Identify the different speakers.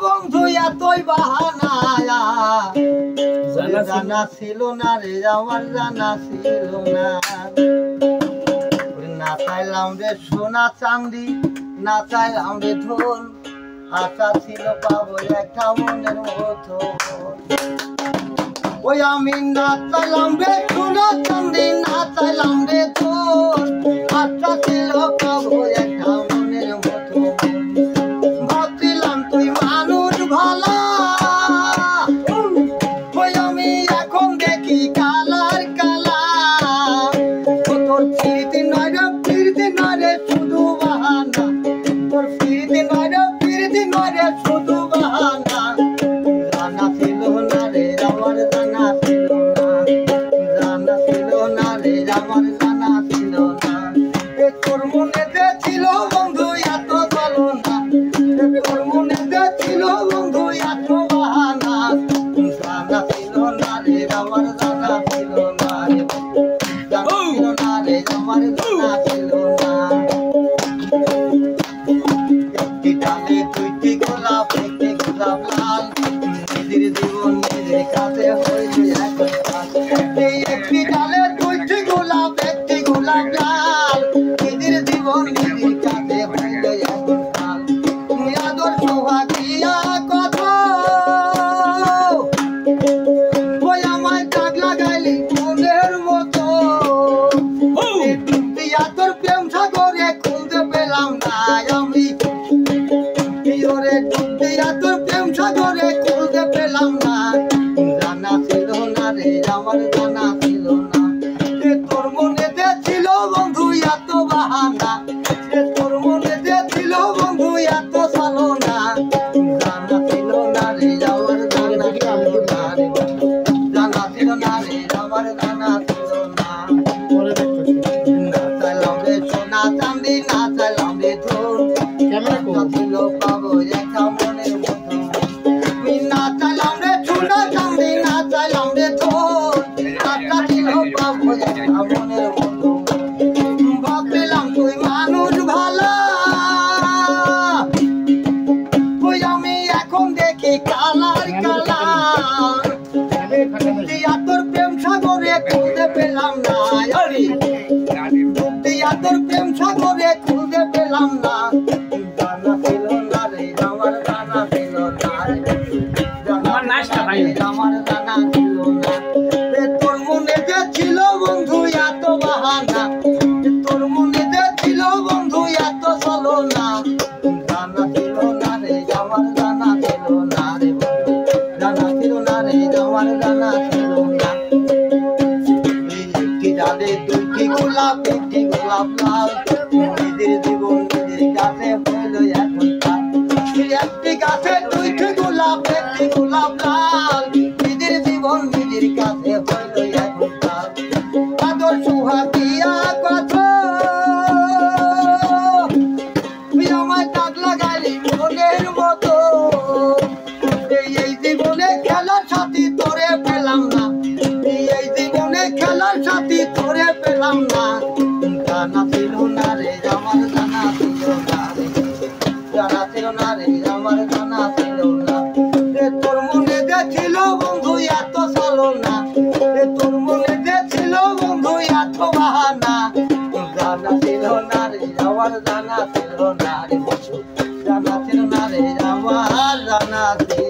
Speaker 1: বন্ধু এতই বাহানা জানা ছিল না রে আমার জানা ছিল না না চাইলাম রে সোনা চাঁদি না চাইলাম রে ধন আশা ছিল পাবো একটা মনের মতো ওই আমি না চাইলাম রে সোনা চাঁদি না চাইলাম রে ধন আশা ছিল পাবো একটা মনের মতো ভাবছিলাম তুই মানুষ ভালো ওই আমি এখন দেখি কালার কালা তোর ফিরতি নয় রে শুধু বাহানা তোর ফিরতি নয় রে শুধু বাহানা জানা ছিল না রে আমার জানা ছিল না জানা ছিল না রে আমার জানা ছিল না তোর মনে যে ছিল বন্ধু এত চলো না তোর মনে যে ছিল বন্ধু এত বাহানা জানা ছিল না রে আমার জানা ছিল না রে জানা ছিল না রে আমার জানা ছিল না একটি ডালে দুইটি গোলাপ একটি গোলাপ লাল নিজের জীবন নিজের কাছে হইল একটি ডালে দুইটি গোলাপ একটি গোলাপ লাল নিজের জীবন নিজের কাছে হইল এখন কাল তুমি আদর সোহাগিয়া কথা ওই আমায় দাগ লাগাইলি মনের মতো তোর প্রেম সাগরে খুঁজে পেলাম না আমি ওরে তোর প্রেম সাগরে খুঁজে পেলাম না জানা ছিল না রে আমার জানা ছিল না তোর মনে যে ছিল বন্ধু এত বাহানা তোর মনে যে ছিল বন্ধু এত চলো না জানা ছিল না রে আমার জানা ছিল না রে জানা ছিল না রে আমার জানা ছিল না না চাইলাম রে সোনা চাঁদি না চাইলাম রে ধন ছিল পাবো একটা মনের মতো না চাইলাম রে সোনা চাঁদি না চাইলাম রে ধন আশা ছিল পাবো একটা মনের মতো ভাবছিলাম তুই মানুষ ভালো তুই আমি এখন দেখি কালার কালার তোর প্রেম সাগরে খুঁজে পেলাম না তোর প্রেম সাগরে খুঁজে পেলাম না জানা ছিল না রে আমার জানা ছিল না আমার জানা ছিল না তোর মনে যে ছিল বন্ধু এত বাহানা তোর মনে যে ছিল বন্ধু এত চলো না জানা ছিল না রে আমার জানা ছিল না রে জানা ছিল না রে আমার জানা ছিল না একটি ডালে দুইটি গোলাপ একটি গোলাপ লাল নিজের জীবন নিজের কাছে হইল এখন কাল একটি গাছে দুইটি গোলাপ একটি গোলাপ লাল নিজের জীবন নিজের কাছে হইল এখন কাল আদর সোহাগিয়া কথা তুই আমায় দাগ লাগাইলি মনের মতো এই জীবনে খেলার সাথী তোরে পেলাম না এই জীবনে খেলার সাথী তোরে পেলাম না জানা ছিল না রে আমার জানা ছিল না রে জানা ছিল না রে আমার জানা ছিল না তোর মনে যে ছিল বন্ধু এত চলো না তোর মনে যে ছিল বন্ধু এত বাহানা জানা ছিল না রে আমার জানা ছিল না রে জানা ছিল না রে আমার জানা ছিল